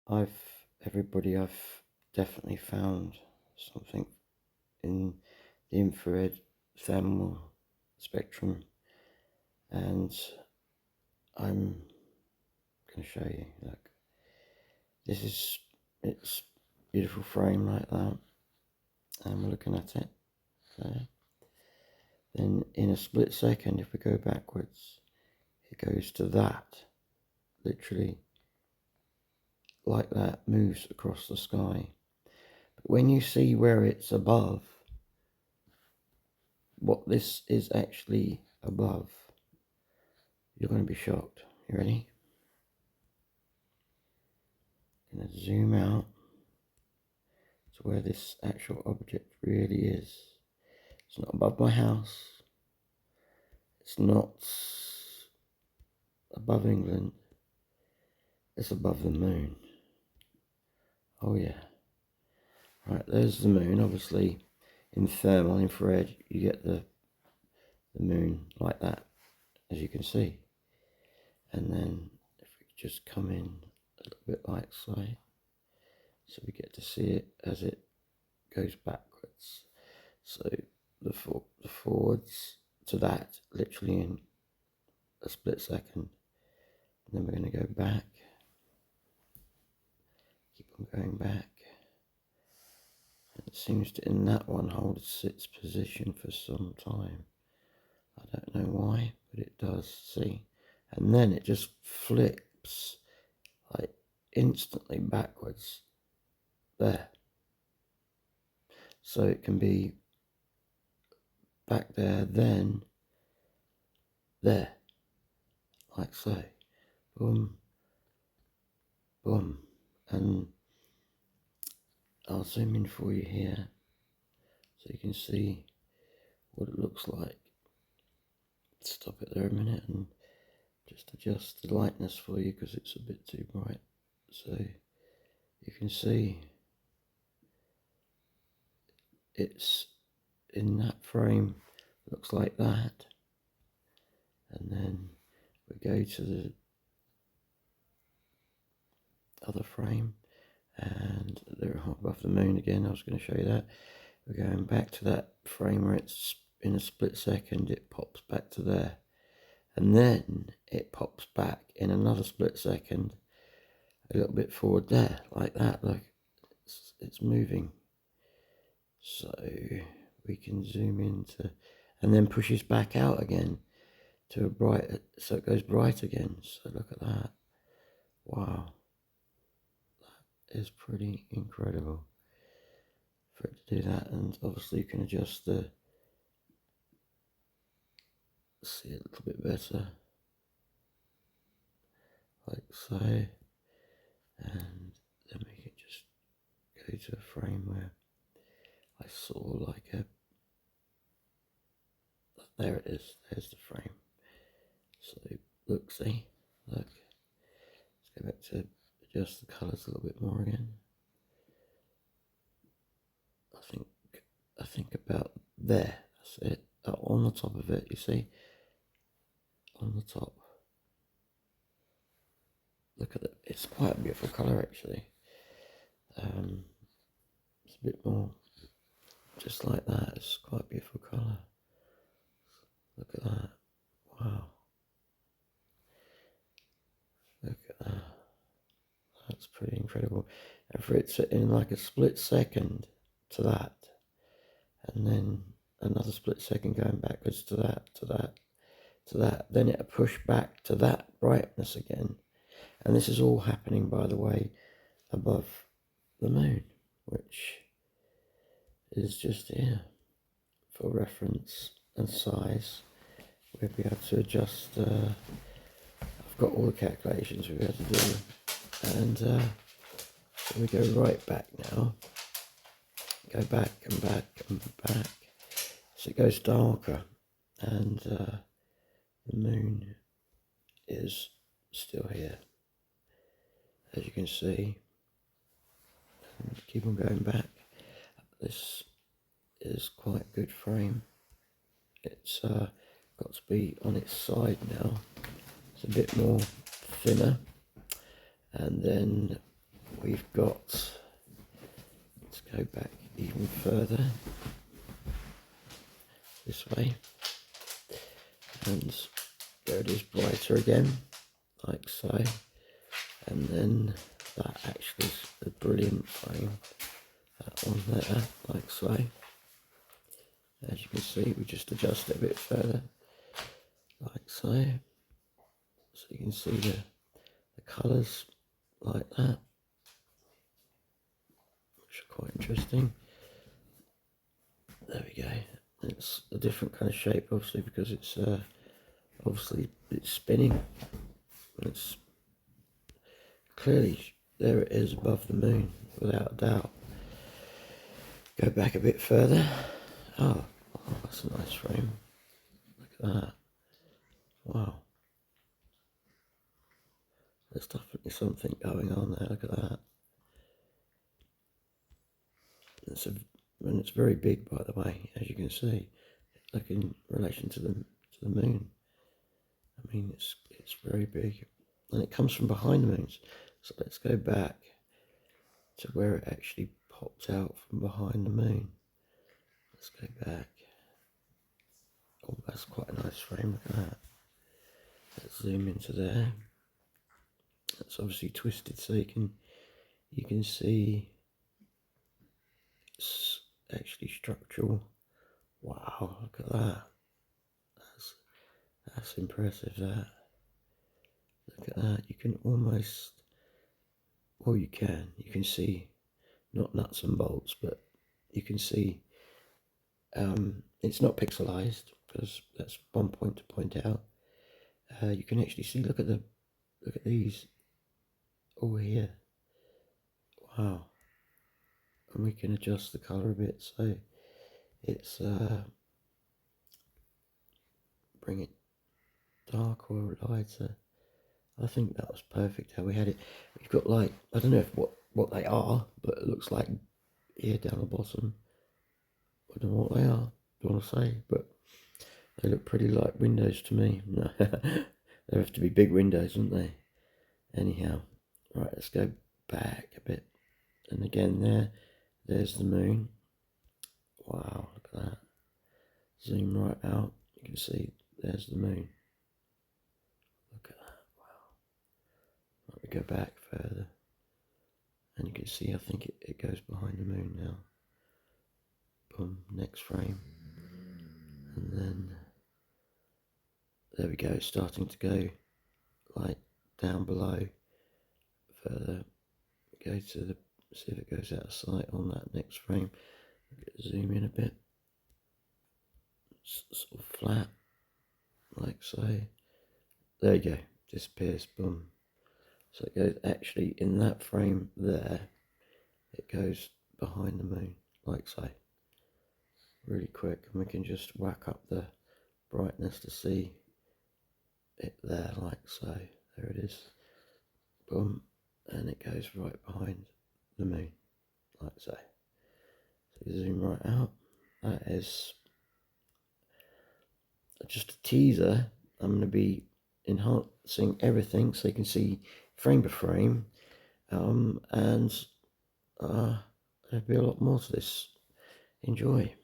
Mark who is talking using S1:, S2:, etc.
S1: I've definitely found something in the infrared thermal spectrum, and I'm going to show you. Look, it's beautiful frame like that, and we're looking at it there. Then in a split second, if we go backwards, it goes to that, literally like that, moves across the sky. But when you see where it's above, what this is actually above, you're going to be shocked. You ready? I'm going to zoom out to where this actual object really is. It's not above my house. It's not above England. It's above the moon. Oh yeah. Right, there's the moon. Obviously, in thermal infrared, you get the moon like that, as you can see. And then if we just come in a little bit like so, we get to see it as it goes backwards. So the forwards to that, literally in a split second. And then we're going to go back. Keep on going back. And it seems to, in that one, hold its position for some time. I don't know why, but it does, see? And then it just flips, like, instantly backwards. There. So it can be back there, then there. Like so. Boom. Boom. And I'll zoom in for you here so you can see what it looks like. Stop it there a minute and just adjust the lightness for you because it's a bit too bright. So you can see it's in that frame, looks like that. And then we go to the other frame and they're above the moon again. I was going to show you that. We're going back to that frame where it's in a split second, it pops back to there. And then it pops back in another split second, a little bit forward there, like that. Look, it's moving. So we can zoom into, and then pushes back out again to a bright, so it goes bright again. So look at that. Wow. That is pretty incredible for it to do that. And obviously you can adjust the, see it a little bit better, like so. And then we can just go to a frame where I saw like a, there it is, there's the frame. So look, see, look, let's go back to adjust the colours a little bit more again. I think about there, that's it, on the top of it, you see, on the top. Look at it, it's quite a beautiful colour actually. It's a bit more, just like that, it's quite a beautiful colour. Look at that, wow. Look at that, that's pretty incredible. And for it to, in like a split second to that, and then another split second going backwards to that, to that, to that, then it'll push back to that brightness again. And this is all happening, by the way, above the moon, which is just here for reference and size. We'll be able to adjust, I've got all the calculations we've got to do, and so we go right back now, go back and back and back, so it goes darker, and the moon is still here, as you can see. And keep on going back. This is quite a good frame. It's got to be on its side now. It's a bit more thinner, and then we've got, let's go back even further this way, and there it is, brighter again, like so, and then that actually is a brilliant frame, that one there, like so. As you can see, we just adjust it a bit further, like so. So you can see the colours like that, which are quite interesting. There we go. It's a different kind of shape, obviously, because it's obviously it's spinning. It's clearly, there it is above the moon, without a doubt. Go back a bit further. Oh, that's a nice frame. Look at that. Wow. There's definitely something going on there. Look at that. And it's very big, by the way, as you can see. Like in relation to the moon. I mean, it's very big, and it comes from behind the moons. So let's go back to where it actually popped out from behind the moon. Let's go back. Oh, that's quite a nice frame. Look at that. Let's zoom into there. That's obviously twisted, so you can see it's actually structural. Wow, look at that. That's impressive. That. Look at that. You can almost, well, you can see, not nuts and bolts, but you can see. It's not pixelized, because that's one point to point out. You can actually see. Look at these. All here. Wow. And we can adjust the color a bit, so it's bring it dark or lighter. I think that was perfect how we had it. We've got, like, I don't know what they are, but it looks like here down the bottom. I don't know what they are, don't want to say, but they look pretty like windows to me. No, they have to be big windows, don't they? Anyhow, right, let's go back a bit, and again there's the moon. Wow, look at that. Zoom right out, you can see there's the moon. Look at that. Wow. Right, we go back further, and you can see, I think it goes behind the moon now. Boom, next frame, and then there we go. It's starting to go like down below further. Go to the, see if it goes out of sight on that next frame. Zoom in a bit. Sort of flat, like so. There you go. Disappears. Boom. So it goes actually in that frame there. It goes behind the moon, like so. Really quick, and we can just whack up the brightness to see it there, like so. There it is. Boom, and it goes right behind the moon, like so. So you zoom right out. That is just a teaser. I'm going to be enhancing everything so you can see frame by frame, and there'll be a lot more to this. Enjoy.